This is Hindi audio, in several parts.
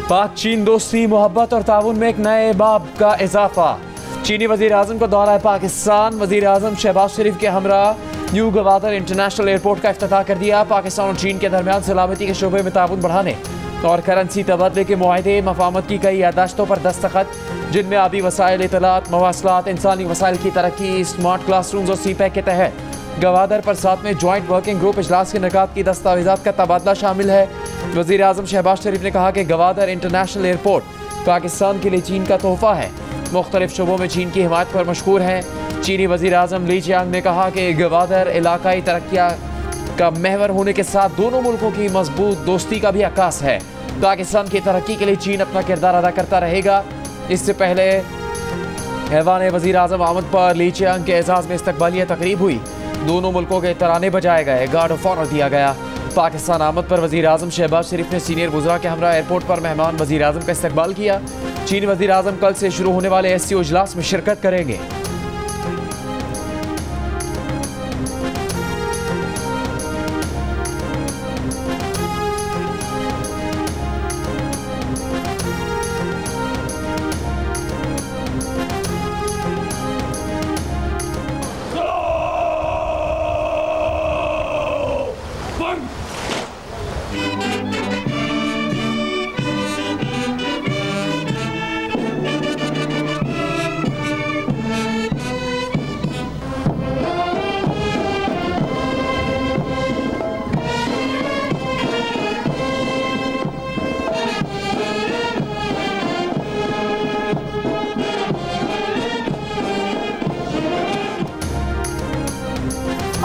पाक चीन दोस्ती, मोहब्बत और ताउन में एक नए बाब का इजाफा। चीनी वजीर आजम को दौरा पाकिस्तान। वजीर आजम शहबाज शरीफ के हमरा न्यू गवादर इंटरनेशनल एयरपोर्ट का इफ्तिताह कर दिया। पाकिस्तान और चीन के दरमियान सलामती के शोबे में ताउन बढ़ाने और करेंसी तबादले के मुआहदे, मफाहमत की कई यादाश्तों पर दस्तखत, जिनमें आबी वसाइल, इतलात, मवासलात, इंसानी वसाइल की तरक्की, स्मार्ट क्लासरूम्स और सीपैक के तहत गवादर पर 7वें ज्वाइंट वर्किंग ग्रुप इजलास के निकात की दस्तावेजात का तबादला शामिल है। वजीर आजम शहबाज शरीफ ने कहा कि गवादर इंटरनेशनल एयरपोर्ट पाकिस्तान के लिए चीन का तोहफा है। मुख्तलिफ शोबों में चीन की हिमायत पर मशहूर हैं। चीनी वजीर आजम ली चियांग ने कहा कि गवादर इलाकाई तरक्कियाँ का महवर होने के साथ दोनों मुल्कों की मजबूत दोस्ती का भी अक्कास है। पाकिस्तान की तरक्की के लिए चीन अपना किरदार अदा करता रहेगा। इससे पहले ऐवान वजीर आजम आमद पर ली चियांग के एजाज में इस्तकबालिया तकरीब हुई। दोनों मुल्कों के तराने बजाए गए, गार्ड ऑफ ऑनर दिया गया। पाकिस्तान आमद पर वजीर आजम शहबाज शरीफ ने सीनियर वज़रा के हमरा एयरपोर्ट पर मेहमान वजीर आजम का इस्तकबाल किया। चीनी वजीर आजम कल से शुरू होने वाले SCO इजलास में शिरकत करेंगे।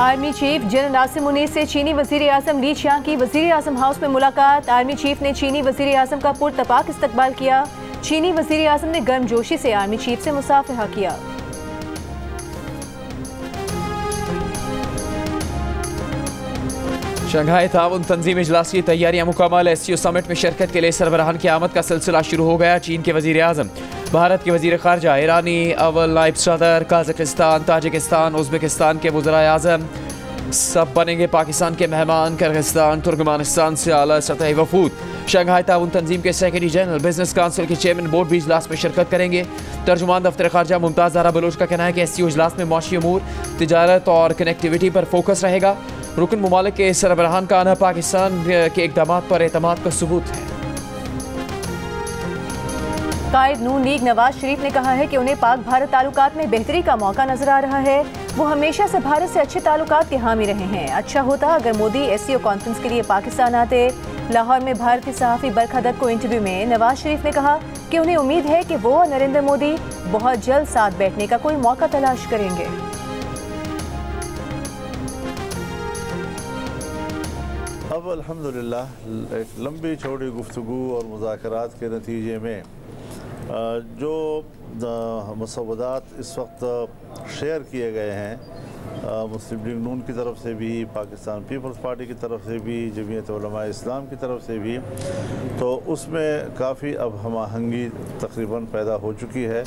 आर्मी चीफ जनरल नासिम मुनीर से चीनी वजीर आजम ली चियांग की वजीर आजम हाउस में मुलाकात। आर्मी चीफ ने चीनी वजीर आजम का पुरतपाक इस्तकबाल किया। चीनी वजीर आजम ने गर्मजोशी से आर्मी चीफ से मुसाफहा किया। शंघाई ताउन तंजीम इजलास की तैयारियां मुकम्मल। SCO समिट में शिरकत के लिए सरबराहान की आमद का सिलसिला शुरू हो गया। चीन के वजीर आजम, भारत के वजीर खारजा, ईरानी अव्वल नायब सदर, काज़ाकिस्तान, ताजिकिस्तान, उज़्बेकिस्तान के वज़राए आज़म सब बनेंगे पाकिस्तान के मेहमान। किर्गिस्तान, तुर्कमानिस्तान से आला सतही वफूद। शंघाई ताउन तंजीम के सेक्रेटरी जनरल, बिजनेस काउंसिल के चेयरमैन बोर्ड भी इजलास में शिरकत करेंगे। तर्जुमान दफ्तर खारजा मुमताज़ ज़ारा बलोच का कहना है कि SCO इजलास में माशी अमूर, तिजारत और कनेक्टिविटी पर फोकस रहेगा। रुकन मुमालिक के सरबराहान का आना पाकिस्तान के इक़दामात पर एतमाद का सबूत है। कायद नून लीग नवाज शरीफ ने कहा है कि उन्हें पाक भारत ताल्लुकात में बेहतरी का मौका नजर आ रहा है। वो हमेशा से भारत से अच्छे ताल्लुकात के हामी रहे हैं। अच्छा होता अगर मोदी SCO कॉन्फ्रेंस के लिए पाकिस्तान आते। लाहौर में भारतीय सहाफ़ी बरखा दत्त को इंटरव्यू में नवाज शरीफ ने कहा कि उन्हें उम्मीद है कि वो और नरेंद्र मोदी बहुत जल्द साथ बैठने का कोई मौका तलाश करेंगे। अब अल्हम्दुलिल्लाह एक लंबी चौड़ी गुफ्तगू और मुज़ाकरात के नतीजे में जो मसौदात इस वक्त शेयर किए गए हैं मुस्लिम लीग नून की तरफ से भी, पाकिस्तान पीपल्स पार्टी की तरफ से भी, जमीयत उलमा इस्लाम की तरफ से भी, तो उसमें काफ़ी अब हम आहंगी तकरीबन पैदा हो चुकी है।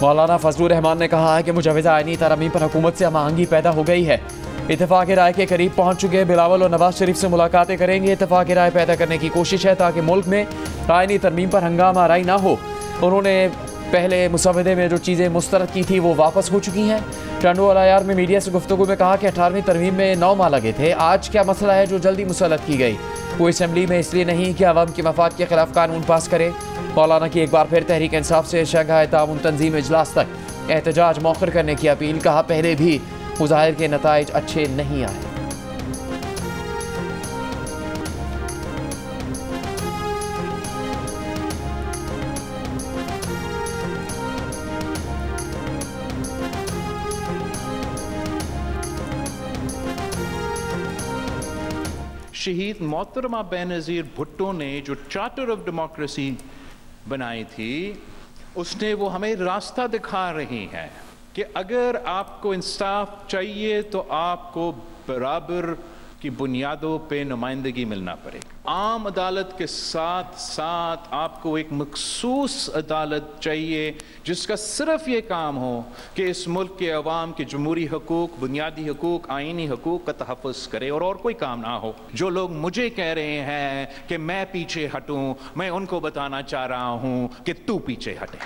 मौलाना फजलुर रहमान ने कहा है कि मुजवज़ा आईनी तरमीम पर हुकूमत से हम आहंगी पैदा हो गई है। इत्तेफाक राय के करीब पहुँच चुके बिलावल और नवाज शरीफ से मुलाकातें करेंगे। इत्तेफाक राय पैदा करने की कोशिश है ताकि मुल्क में आईनी तरमीम पर हंगामा आराई ना हो। उन्होंने पहले मुसवदे में जो चीज़ें मुस्तरद की थी वो वापस हो चुकी हैं। टंडो अलायार में मीडिया से गुफ्तगू में कहा कि 18वीं तरमीम में 9 माह लगे थे। आज क्या मसला है जो जल्दी मुसल्लत की गई? वो असम्बली में इसलिए नहीं कि अवाम के मफाद के खिलाफ कानून पास करे। मौलाना की एक बार फिर तहरीक इंसाफ से शंघाई ताउन तंजीम इजलास तक एहतजाज मौखर करने की अपील। कहा पहले भी मुज़ाहिर के नताइज अच्छे नहीं आए। शहीद मोहतरमा बेनज़ीर भुट्टो ने जो चार्टर ऑफ डेमोक्रेसी बनाई थी, उसने वो हमें रास्ता दिखा रही है कि अगर आपको इंसाफ चाहिए तो आपको बराबर की बुनियादों पे नुमाइंदगी मिलना पड़ेगा। आम अदालत के साथ साथ आपको एक मखसूस अदालत चाहिए जिसका सिर्फ ये काम हो कि इस मुल्क के अवाम के जमहूरी हकूक़, बुनियादी हकूक़, आइनी हकूक़ का तहफ़्फ़ुज़ करे और कोई काम ना हो। जो लोग मुझे कह रहे हैं कि मैं पीछे हटूं, मैं उनको बताना चाह रहा हूं कि तू पीछे हटे।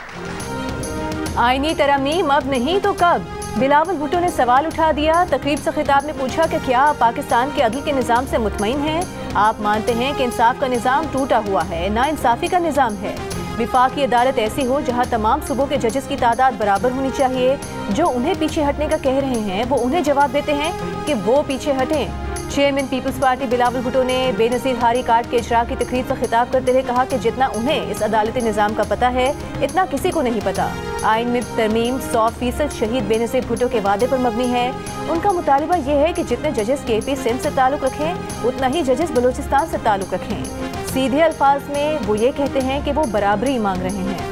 आईनी तरमीम अब नहीं तो कब? बिलावल भुट्टो ने सवाल उठा दिया। तकरीब से खिताब में पूछा कि क्या आप पाकिस्तान के अदल के निज़ाम से मुतमईन हैं? आप मानते हैं कि इंसाफ का निज़ाम टूटा हुआ है, नाइंसाफ़ी का निज़ाम है। विफाकी अदालत ऐसी हो जहां तमाम सूबों के जजेस की तादाद बराबर होनी चाहिए। जो उन्हें पीछे हटने का कह रहे हैं वो उन्हें जवाब देते हैं कि वो पीछे हटें। चेयरमैन पीपल्स पार्टी बिलावल भुट्टो ने बेनज़ीर हारी कार्ड के इजरा की तकरीब से खिताब करते हुए कहा कि जितना उन्हें इस अदालती निज़ाम का पता है इतना किसी को नहीं पता। आइन में तरमीम 100% शहीद बेनज़ीर भुट्टो के वादे पर मबनी है। उनका मुतालिबा यह है कि जितने जजेस KP सिंध से ताल्लुक़ रखें उतना ही जजेस बलूचिस्तान से ताल्लुक़ रखें। सीधे अल्फाज में वो ये कहते हैं कि वो बराबरी मांग रहे हैं।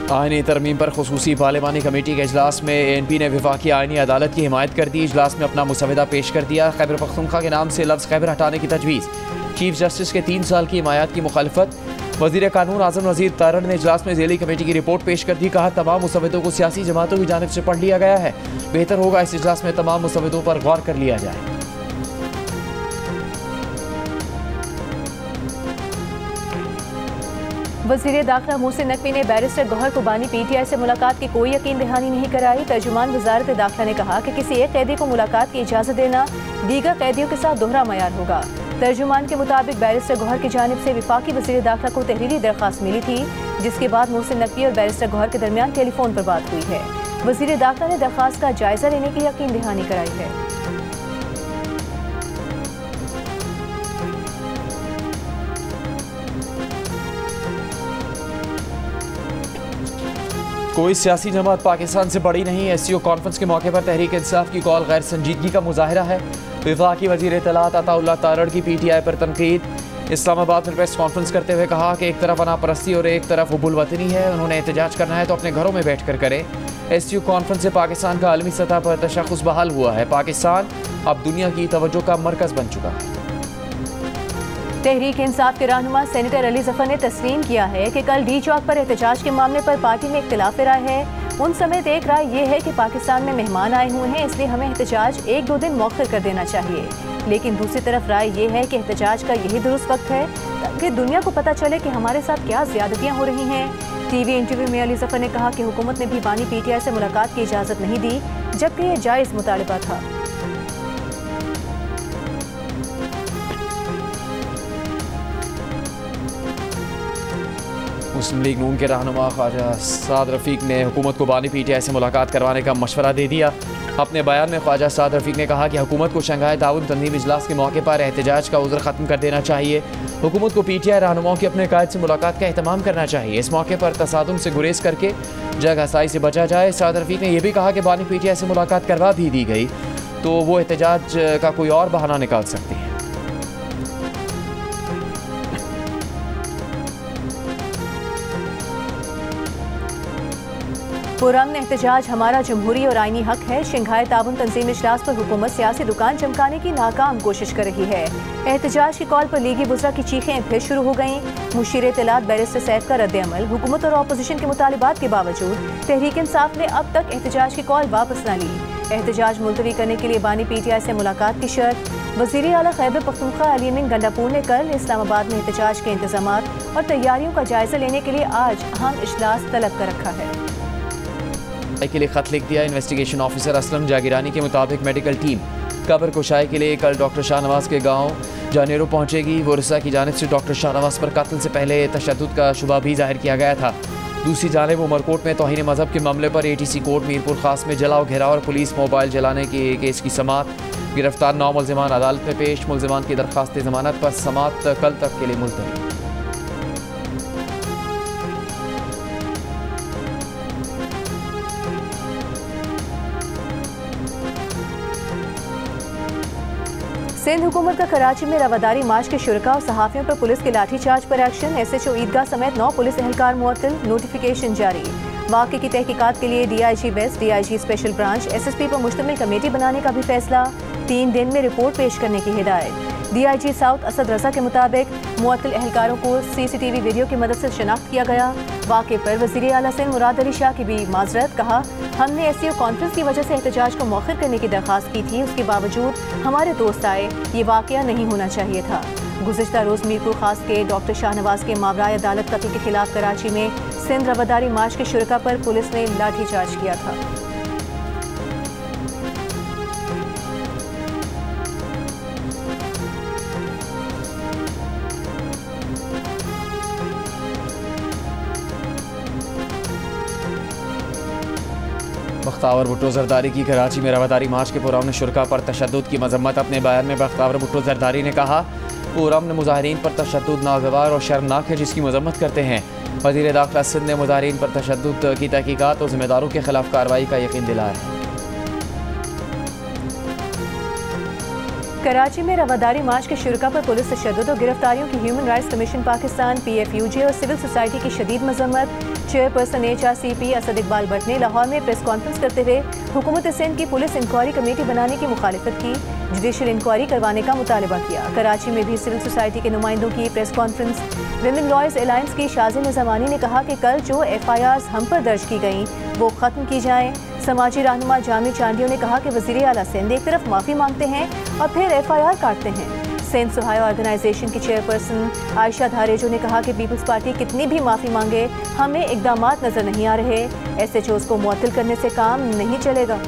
आईनी तरमीम पर खुसूसी पार्लिमानी कमेटी के इजलास में ANP ने वफाकी आईनी अदालत की हिमायत कर दी। इजलास में अपना मुसवदा पेश कर दिया। खैबर पख्तूनख्वा के नाम से लफ्ज़ खैबर हटाने की तजवीज़। चीफ जस्टिस के 3 साल की हिमायत की मुखालफत। वज़ीर कानून आज़म वज़ीर तारड़ ने इजलास में ज़ेली कमेटी की रिपोर्ट पेश कर दी। कहा तमाम मुसवदों को सियासी जमातों की जानिब से पढ़ लिया गया है। बेहतर होगा इस इजलास में तमाम मुसवदों पर गौर कर लिया जाए। वज़ीर दाखिला मोहसिन नकवी ने बैरिस्टर गौहर कुबानी PTI से मुलाकात की कोई यकीन दहानी नहीं कराई। तर्जुमान वजारत दाखिला ने कहा कि किसी एक कैदी को मुलाकात की इजाज़त देना दीगर कैदियों के साथ दोहरा मयार होगा। तर्जुमान के मुताबिक बैरिस्टर गौहर की जानिब से वफाकी वज़ीर दाखिला को तहरीरी दरख्वास्त मिली थी, जिसके बाद मोहसिन नकवी और बैरिस्टर गौहर के दरमियान टेलीफोन पर बात हुई है। वज़ीर दाखिला ने दरख्वास्त का जायजा लेने की यकीन दहानी कराई है। कोई सियासी जमात पाकिस्तान से बड़ी नहीं। SCO कॉन्फ्रेंस के मौके पर तहरीक इंसाफ की कॉल गैर संजीदगी का मुजाहिरा है। वफाकी वज़ीर इत्तलात अताउल्लाह तारड़ की PTI पर तनकीद। इस्लामाबाद में प्रेस कॉन्फ्रेंस करते हुए कहा कि एक तरफ अनापरस्ती और एक तरफ हुब्बुल वतनी है। उन्होंने एहतजाज करना है तो अपने घरों में बैठ कर करें। SCO कॉन्फ्रेंस से पाकिस्तान का आलमी सतह पर तशख़्ख़ुस बहाल हुआ है। पाकिस्तान अब दुनिया की तवज्जो का मरकज़ बन चुका है। तहरीक इंसाफ के रहनुमा सेनेटर अली जफर ने तस्लीम किया है कि कल D चौक पर एहतजाज के मामले पर पार्टी में इख्तिलाफ राय है। उन समेत एक राय ये है कि पाकिस्तान में मेहमान आए हुए हैं, इसलिए हमें एहतजाज 1-2 दिन मौखर कर देना चाहिए। लेकिन दूसरी तरफ राय ये है कि एहतजाज का यही दुरुस्त वक्त है ताकि दुनिया को पता चले कि हमारे साथ क्या ज्यादतियाँ हो रही हैं। TV इंटरव्यू में अली जफर ने कहा कि हुकूमत ने भी बानी PTI से मुलाकात की इजाज़त नहीं दी, जबकि यह जायज़ मुतालिबा था। मुस्लिम लीग नून के रहनुमा ख्वाजा साद रफ़ीक ने हुकूमत को बानी PTI से मुलाकात करवाने का मशवरा दे दिया। अपने बयान में ख्वाजा साद रफ़ीक ने कहा कि हुकूमत को शंघाई ताउन तंजीम इजलास के मौके पर एहतजाज का उज़्र ख़त्म कर देना चाहिए। हुकूमत को PTI रहनुमाओं की अपने कायद से मुलाकात का एहतमाम करना चाहिए। इस मौके पर तसादुम से गुरेज करके जग हसाई से बचा जाए। साद रफ़ीक ने यह भी कहा कि बानी PTI से मुलाकात करवा भी दी गई तो वो एहतजाज का कोई और बहाना निकाल सकती है। पुरअमन एहतजाज हमारा जमहूरी और आईनी हक है। शंघाई ताउन तंजीम इजलास पर हुकूमत सियासी दुकान चमकाने की नाकाम कोशिश कर रही है। एहतजाज की कॉल पर लीगी बुज़रा की चीखें फिर शुरू हो गईं। मुशीर इत्तलात बैरिस्टर सैफ का रद्द-ए-अमल। हुकूमत और अपोजिशन के मुतालिबात के बावजूद तहरीक इंसाफ ने अब तक एहतजाज की कॉल वापस न ली। एहतजाज मुलतवी करने के लिए बानी PTI से मुलाकात की शर्त। वज़ीर आला खैबर पख्तूनख्वा अली अमीन गंडापुर ने कल इस्लामाबाद में एहतजाज के इंतजामात और तैयारियों का जायजा लेने के लिए आज अहम इजलास तलब कर रखा है। के लिए खत लिख दिया। इन्वेस्टिगेशन ऑफिसर असलम जागिरानी के मुताबिक मेडिकल टीम कब्र कुशाई के लिए कल डॉक्टर शाहनवाज के गांव जानेरो पहुंचेगी। वरसा की जानिब से डॉक्टर शाहनवाज पर कत्ल से पहले तशद्दुद का शुबा भी जाहिर किया गया था। दूसरी जानिब उमरकोट में तौहीन मजहब के मामले पर ATC कोर्ट मीरपुर खास में जलाओ घेराव और पुलिस मोबाइल जलाने के केस की समाअत। गिरफ्तार 9 मुल्जिमान अदालत में पेश। मुल्जिमान की दरख्वास्त जमानत पर समाअत कल तक के लिए मुलतवी। सिंध हुकूमत का कराची में रवादारी मार्च के शुरका और सहाफ़ियों पर पुलिस के लाठीचार्ज पर एक्शन। SHO ईदगाह समेत 9 पुलिस एहलकार मुअत्तल। नोटिफिकेशन जारी। वाक़े की तहकीकात के लिए DIG west, DIG special branch, SSP पर मुश्तमिल कमेटी बनाने का भी फैसला। 3 दिन में रिपोर्ट पेश करने की हिदायत। DIG साउथ असद रजा के मुताबिक मुअत्तल एहलकारों को CCTV वीडियो की मदद से शनाख्त किया गया। वाक़े पर वज़ीर आला सिंध मुराद अली शाह की भी माजरत। कहा, हमने SCO कॉन्फ्रेंस की वजह से एहतजाज को मौखर करने की दरख्वास्त की थी, उसके बावजूद हमारे दोस्त आए, ये वाक़या नहीं होना चाहिए था। गुज़िश्ता रोज़ मीरपुर खास के डॉक्टर शाहनवाज के मावराए अदालत कत्ल के खिलाफ कराची में सिंध रवादारी मार्च के शुरका पर पुलिस ने लाठीचार्ज किया था। बख्तावर भुट्टो जरदारी की कराची में रवादारी मार्च के पुरअमन शुरका पर तशद्दुद की मजम्मत। अपने बयान में बख्तावर भुट्टो जरदारी ने कहा, पुरअमन मुजाहिरीन पर तशद्दुद नागवार और शर्मनाक है, जिसकी मजम्मत करते हैं। वज़ीर दाखिला सिंध ने मुजाहिरीन पर तशद्दुद की तहकीकात और जिम्मेदारों के खिलाफ कार्रवाई का यकीन दिलाया है। कराची में रवादारी मार्च के शुरका पर पुलिस तशद्दुद और गिरफ्तारियों की human rights commission Pakistan PFUJ और सिविल सोसाइटी की शदीद मजम्मत। चेयरपर्सन HRCP असद इकबाल भट्ट ने लाहौर में प्रेस कॉन्फ्रेंस करते हुए हुकूमत सिंध की पुलिस इंक्वायरी कमेटी बनाने की मुखालिफत की, जुडिशल इंक्वायरी करवाने का मुतालबा किया। कराची में भी सिविल सोसाइटी के नुमाइंदों की press conference. Women lawyers alliance की शाज़िन ज़मानी ने कहा कि कल जो FIRs हम पर दर्ज की गईं वो ख़त्म की जाएँ। समाजी रहनुमा जामी चांडियों ने कहा कि वज़ीर आला सिंध एक तरफ माफ़ी मांगते हैं और फिर FIR काटते हैं। सिंध सुहाय ऑर्गेनाइजेशन की चेयरपर्सन आयशा धारेजो ने कहा कि पीपल्स पार्टी कितनी भी माफ़ी मांगे, हमें इक़दामात नज़र नहीं आ रहे। SHOs को मुअत्तल करने से काम नहीं चलेगा।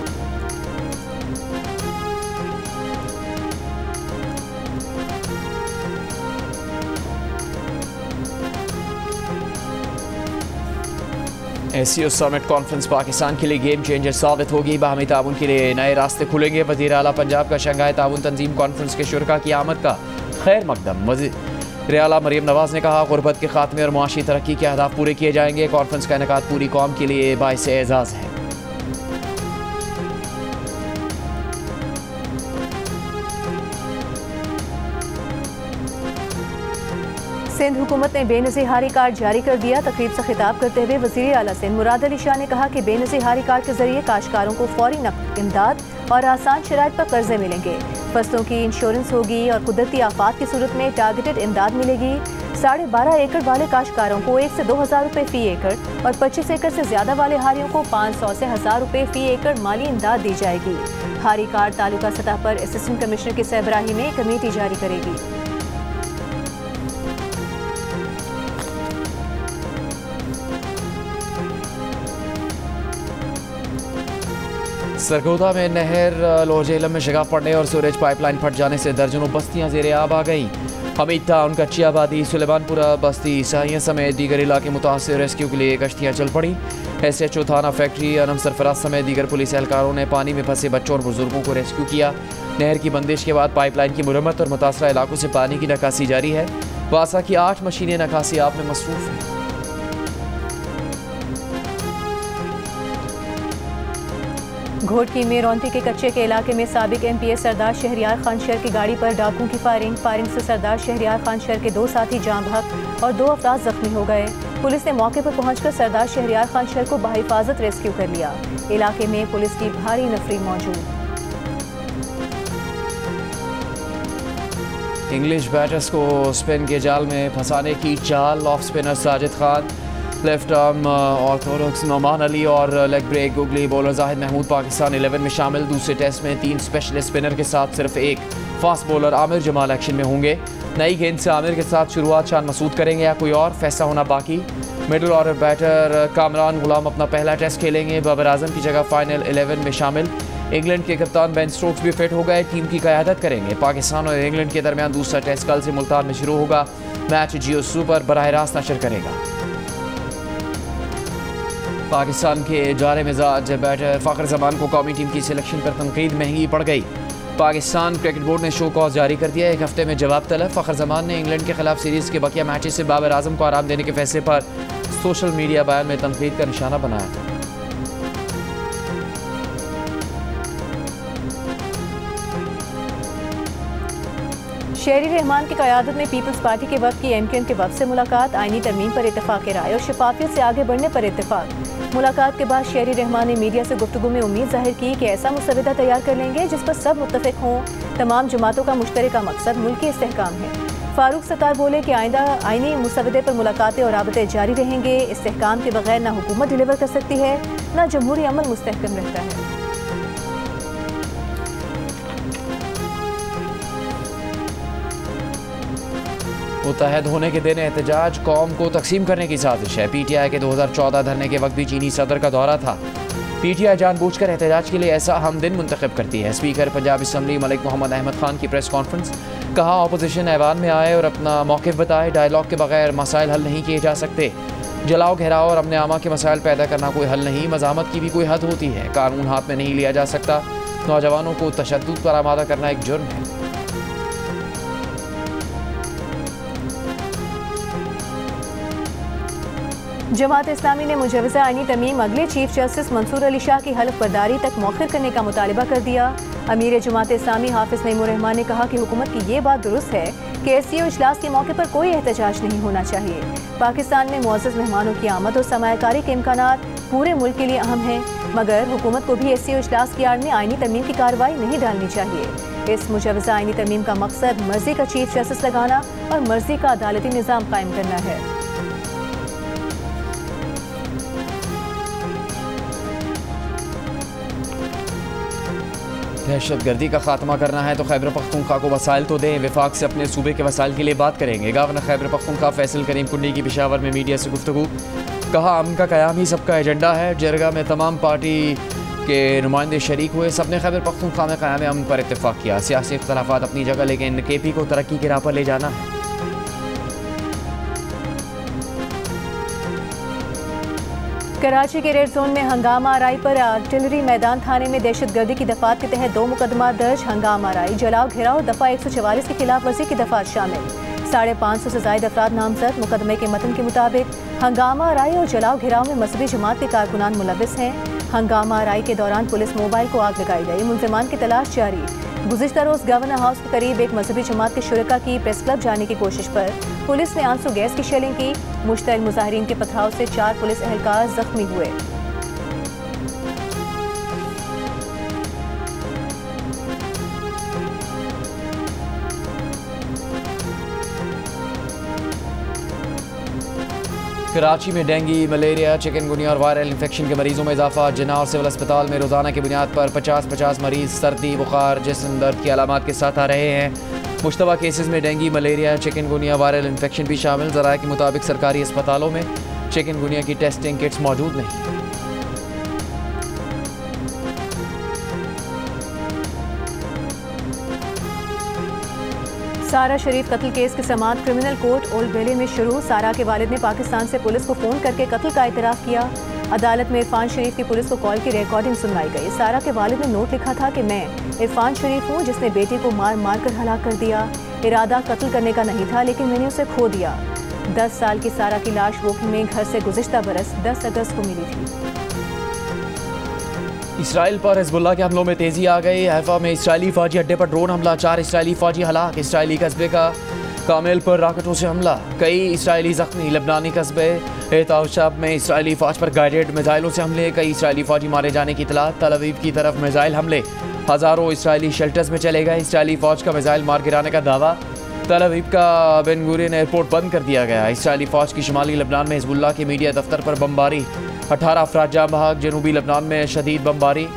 SCO समिट कॉन्फ्रेंस पाकिस्तान के लिए गेम चेंजर साबित होगी। बाहमी ताउन के लिए नए रास्ते खुलेंगे। वज़ीर आला पंजाब का शंघाई ताउन तंजीम कॉन्फ्रेंस के शुरका की आमद का खैर मकदम। वज़ीर आला मरीम नवाज ने कहा, गुरबत के खात्मे और मुआशी तरक्की के अहदाफ पूरे किए जाएंगे। कॉन्फ्रेंस का इनेकाद पूरी कौम के लिए बाइस एजाज़ है। सिंध हुकूमत ने बेनज़ीर हारी कार्ड जारी कर दिया। तकरीब से खिताब करते हुए वज़ीर आला सिंध मुराद अली शाह ने कहा कि बेनज़ीर हारी कार्ड के जरिए काश्तकारों को फौरी नकद इमदाद और आसान शराइत पर कर्जे मिलेंगे। फसलों की इंश्योरेंस होगी और कुदरती आफात की सूरत में टारगेटेड इमदाद मिलेगी। 12.5 एकड़ वाले काश्तकारों को 1 से 2,000 रुपये फ़ी एकड़ और 25 एकड़ से ज़्यादा वाले हारियों को 500 से 1,000 रुपये फ़ी एकड़ माली इमदाद दी जाएगी। हारी कार्ड तालुका सतह पर असिस्टेंट कमिश्नर की सरबराही में कमेटी जारी करेगी। सरगोदा में नहर लोहजेलम में शगाफ पड़ने और सूरज पाइपलाइन फट जाने से दर्जनों बस्तियां ज़ेरे आब आ गईं। हमीद टाउन, कच्ची आबादी, सुलेमानपुरा बस्ती, ईसाइयाँ समेत दीगर इलाके मुतासिर रेस्क्यू के लिए कश्तियाँ चल पड़ी। SHO थाना फैक्ट्री अनम सरफराज समेत दीगर पुलिस एहलकारों ने पानी में फंसे बच्चों और बुजुर्गों को रेस्क्यू किया। नहर की बंदिश के बाद पाइपलाइन की मुरम्मत और मुतासरा इलाकों से पानी की निकासी जारी है। वासा की 8 मशीनें निकासी आप में मसरूफ़ हैं। घोटकी में रौंती के कच्चे के इलाके में साबिक MPS सरदार शहरियार खान शहर की गाड़ी पर डाकुओं की फायरिंग से सरदार शहरियार खान शहर के 2 साथी जाँ बहक और 2 अफराद जख्मी हो गए। पुलिस ने मौके पर पहुंचकर सरदार शहरियार खान शहर को बहिफाजत रेस्क्यू कर लिया। इलाके में पुलिस की भारी नफरी मौजूद। इंग्लिश बैटर्स को स्पिन के जाल में फंसाने की चाल। Off spinner Sajid Khan, left arm orthodox Noman Ali और leg break googly bowler Zahid Mahmood Pakistan 11 में शामिल। दूसरे टेस्ट में 3 स्पेशलिस्ट स्पिनर के साथ सिर्फ एक fast bowler Aamir Jamal action में होंगे। नई गेंद से आमिर के साथ शुरुआत शान मसूद करेंगे या कोई और, फैसला होना बाकी। मिडिल ऑर्डर बैटर कामरान गुलाम अपना पहला टेस्ट खेलेंगे। बाबर आजम की जगह फाइनल 11 में शामिल। इंग्लैंड के कप्तान बेन स्टोक्स भी फिट हो गए, टीम की क़यादत करेंगे। पाकिस्तान और इंग्लैंड के दरमियान दूसरा टेस्ट कल से मुल्तान में शुरू होगा। मैच जियो सुपर बराह रास्त नशर करेगा। पाकिस्तान के जारे मिजाज बैटर फ़खर जमान को कौमी टीम की सिलेक्शन पर तनकीद महंगी पड़ गई। पाकिस्तान क्रिकेट बोर्ड ने शो कॉज जारी कर दिया। 1 हफ्ते में जवाब तलब। फ़खर जमान ने इंग्लैंड के खिलाफ सीरीज़ के बकिया मैचेस से बाबर आजम को आराम देने के फैसले पर सोशल मीडिया बयान में तनकीद का निशाना बनाया था। शेरी रहमान की क़यादत में पीपल्स पार्टी के वक्त की MQM के वक्त से मुलाकात। आईनी तरमीम पर इत्तेफाक राय और शफाफियत से आगे बढ़ने पर इत्तेफाक। मुलाकात के बाद शेरी रहमान ने मीडिया से गुफ्तगू में उम्मीद जाहिर की कि ऐसा मुसवदा तैयार कर लेंगे जिस पर सब मुत्तफिक हों। तमाम जमातों का मुश्तरका मकसद मुल्की इस्तेहकाम है। फारूक सत्तार बोले कि आइंदा आईनी मुसवदे पर मुलाकातें और राबते जारी रहेंगे। इस्तेहकाम के बगैर ना हुकूमत डिलीवर कर सकती है, ना जमहूरी अमल मुस्तहकम रहता है। मुत्तहद होने के दिन एहतजाज कौम को तकसीम करने की साजिश है। PTI के 2014 धरने के वक्त भी चीनी सदर का दौरा था। PTI जानबूझकर एहतजाज के लिए ऐसा हम दिन मुंतखब करती है। स्पीकर पंजाब असम्बली मलिक मोहम्मद अहमद खान की प्रेस कॉन्फ्रेंस। कहा अपोजिशन ऐवान में आए और अपना मौक़िफ़ बताए। डायलॉग के बगैर मसाइल हल नहीं किए जा सकते। जलाओ घेराव और अमन आमा के मसाइल पैदा करना कोई हल नहीं। मज़ामत की भी कोई हद होती है। कानून हाथ में नहीं लिया जा सकता। नौजवानों को तशद्दुद पर आमादा करना एक जुर्म है। जमात इस्लामी ने मुजवज़ा आईनी तरमीम अगले चीफ जस्टिस मंसूर अली शाह की हल्फ बर्दारी तक मौखिर करने का मुतालिबा कर दिया। अमीर जमात इस्लामी हाफिज नईमुर रहमान ने कहा कि हुकूमत की ये बात दुरुस्त है कि SCO इजलास के मौके पर कोई एहतजाज नहीं होना चाहिए। पाकिस्तान में मुअज़्ज़ज़ मेहमानों की आमद और सरमायाकारी के इम्कानात पूरे मुल्क के लिए अहम हैं, मगर हुकूमत को भी SCO इजलास की आड़ में आईनी तरमीम की कार्रवाई नहीं डालनी चाहिए। इस मुजवज़ा आईनी तरमीम का मकसद मर्जी का चीफ जस्टिस लगाना और मर्जी का अदालती निज़ाम कायम करना है। दहशत गर्दी का खात्मा करना है तो खैबर पख्तूनख्वा को वसाइल तो दें। विफाक से अपने सूबे के वसाइल के लिए बात करेंगे। गवर्नर खैबर पख्तूनख्वा फैसल करीम कुंडी की पेशावर में मीडिया से गुफ्तगू। कहा अमन का क़याम ही सबका एजेंडा है। जरगा में तमाम पार्टी के नुमाइंदे शरीक हुए। सबने खैबर पख्तूनख्वा में क़याम अमन पर इत्तेफाक किया। सियासी इख्तलाफात अपनी जगह, लेकिन KP को तरक्की की राह पर ले जाना है। कराची के रेड जोन में हंगामा आराई पर आर्टिलरी मैदान थाने में दहशतगर्दी की दफात के तहत 2 मुकदमा दर्ज। हंगामा आराई, जलाओ घेराव, दफा 144 की खिलाफ वर्जी की दफात शामिल। 550 से ज्यादा अफराद नामजद। मुकदमे के मतन के मुताबिक हंगामा आराई और जलाओ घेराव में मजहबी जमात के कारकुनान मुलविस हैं। हंगामा आराई के दौरान पुलिस मोबाइल को आग लगाई गई। मुलजिमान की तलाश जारी। गुज़िश्ता रोज गवर्नर हाउस के करीब एक मजहबी जमात के शुरका की प्रेस क्लब जाने की कोशिश पर पुलिस ने आंसू गैस की शेलिंग की। मुश्तइल मुजाहिरीन के पथराव से 4 पुलिस एहलकार जख्मी हुए। कराची में डेंगू, मलेरिया, चिकनगुनिया और वायरल इन्फेक्शन के मरीजों में इजाफा। जिन्ना और सिविल अस्पताल में रोजाना की बुनियाद पर 50-50 मरीज सर्दी, बुखार, जिस्म दर्द की अलामात के साथ आ रहे हैं। मुश्तबा केसेस में dengue, malaria, chikungunya, viral infection भी शामिल। ज़राए के मुताबिक सरकारी अस्पतालों में चिकनगुनिया की टेस्टिंग किट्स मौजूद नहीं। सारा शरीफ कत्ल केस की समाअत क्रिमिनल कोर्ट ओल्ड बेले में शुरू। सारा के वालिद ने पाकिस्तान से पुलिस को फ़ोन करके कत्ल का इतराफ़ किया। अदालत में इरफान शरीफ की पुलिस को कॉल की रिकॉर्डिंग सुनवाई गई। सारा के वालिद ने नोट लिखा था कि मैं इरफान शरीफ हूँ जिसने बेटे को मार मार कर हलाक कर दिया। इरादा कत्ल करने का नहीं था, लेकिन मैंने उसे खो दिया। 10 साल की सारा की लाश वोकिंग में घर से गुज़िश्ता बरस 10 अगस्त को मिली थी। इसराइल पर हिज़्बुल्लाह के हमलों में तेज़ी आ गई। हैफा में इसराइली फ़ौजी अड्डे पर ड्रोन हमला, 4 इसराइली फ़ौजी हलाक। इसराइली कस्बे का कामिल पर रॉकेटों से हमला, कई इसराइली ज़ख्मी। लबनानी कस्बे एताउशब में इसराइली फ़ौज पर गाइडेड मिज़ाइलों से हमले, कई इसराइली फ़ौजी मारे जाने की इतला। तल अवीव की तरफ मिज़ाइल हमले, हज़ारों इसराइली शेल्टर्स में चले गए। इसराइली फ़ौज का मिज़ाइल मार गिराने का दावा। तल अवीव का बेन गुरियन एयरपोर्ट बंद कर दिया गया। इसराइली फ़ौज की शुमाली लबनान में हिज़्बुल्लाह के मीडिया दफ्तर पर बमबारी, 18 अफराद जाँ बहक। जनूबी लबनान में शदीद बमबारी,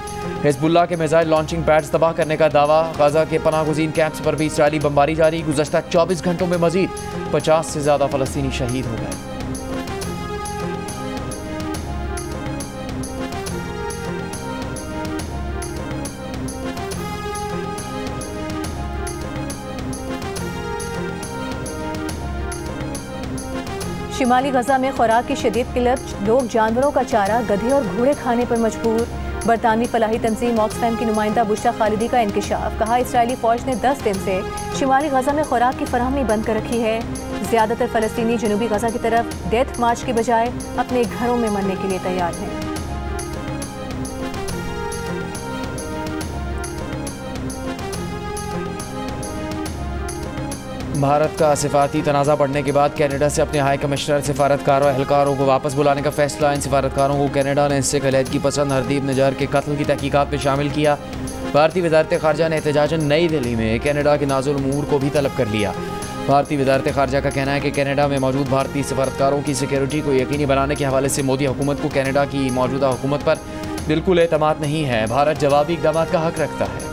हिज़्बुल्लाह के मिज़ाइल लॉन्चिंग पैड्स तबाह करने का दावा। गाज़ा के पनाह गुज़ीन कैंप्स पर भी इसराइली बमबारी जारी। गुज़श्ता 24 घंटों में मज़ीद 50 से ज़्यादा फ़लस्तीनी शहीद हो गए। शिमाली गजा में खुराक की शदीद किल्लत, लोग जानवरों का चारा, गधे और घोड़े खाने पर मजबूर। बरतानवी फलाही तंजीम ऑक्सफैम की नुमाइंदा बुशरा खालिदी का इंकशाफ। कहा इसराइली फौज ने 10 दिन से शिमाली गजा में खुराक की फराहमी बंद कर रखी है। ज्यादातर फलस्तीनी जनूबी गजा की तरफ डेथ मार्च के बजाय अपने घरों में मरने के लिए तैयार हैं। भारत का सिफारती तनाज़ा बढ़ने के बाद कनाडा से अपने हाई कमिश्नर, सिफारतकारों और एहलकारों को वापस बुलाने का फैसला। इन सिफारतकारों को कनाडा ने इससे कलीदगी पसंद हरदीप निजार के कत्ल की तहकीकात में शामिल किया। भारतीय वजारत ख़ारजा ने एहतजाजन नई दिल्ली में कनाडा के नाज़ुल उमूर को भी तलब कर लिया। भारतीय वजारत ख़ारजा का कहना है कि कनाडा में मौजूद भारतीय सिफारतकारों की सिक्योरिटी को यकीनी बनाने के हवाले से मोदी हुकूमत को कनाडा की मौजूदा हुकूमत पर बिल्कुल एतमाद नहीं है। भारत जवाबी इक़दाम का हक रखता है।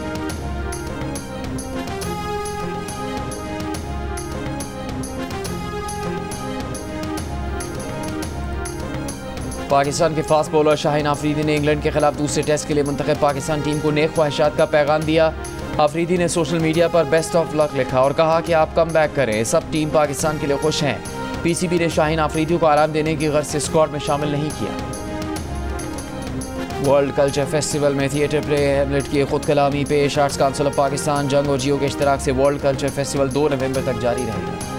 पाकिस्तान के फास्ट बॉलर शाहीन आफरीदी ने इंग्लैंड के खिलाफ दूसरे टेस्ट के लिए मुंतखब पाकिस्तान टीम को नेक ख्वाहिशात का पैगाम दिया। आफरीदी ने सोशल मीडिया पर बेस्ट ऑफ लक लिखा और कहा कि आप कम बैक करें, सब टीम पाकिस्तान के लिए खुश हैं। पीसीबी ने शाहीन आफरीदी को आराम देने की गर्ज से स्क्वाड में शामिल नहीं किया। वर्ल्ड कल्चर फेस्टिवल में थिएटर प्ले हेमलेट की खुद कलामी पेश। आर्ट्स काउंसिल ऑफ पाकिस्तान, जंग और जियो के इश्तराक से वर्ल्ड कल्चर फेस्टिवल 2 नवंबर तक जारी रहेगा।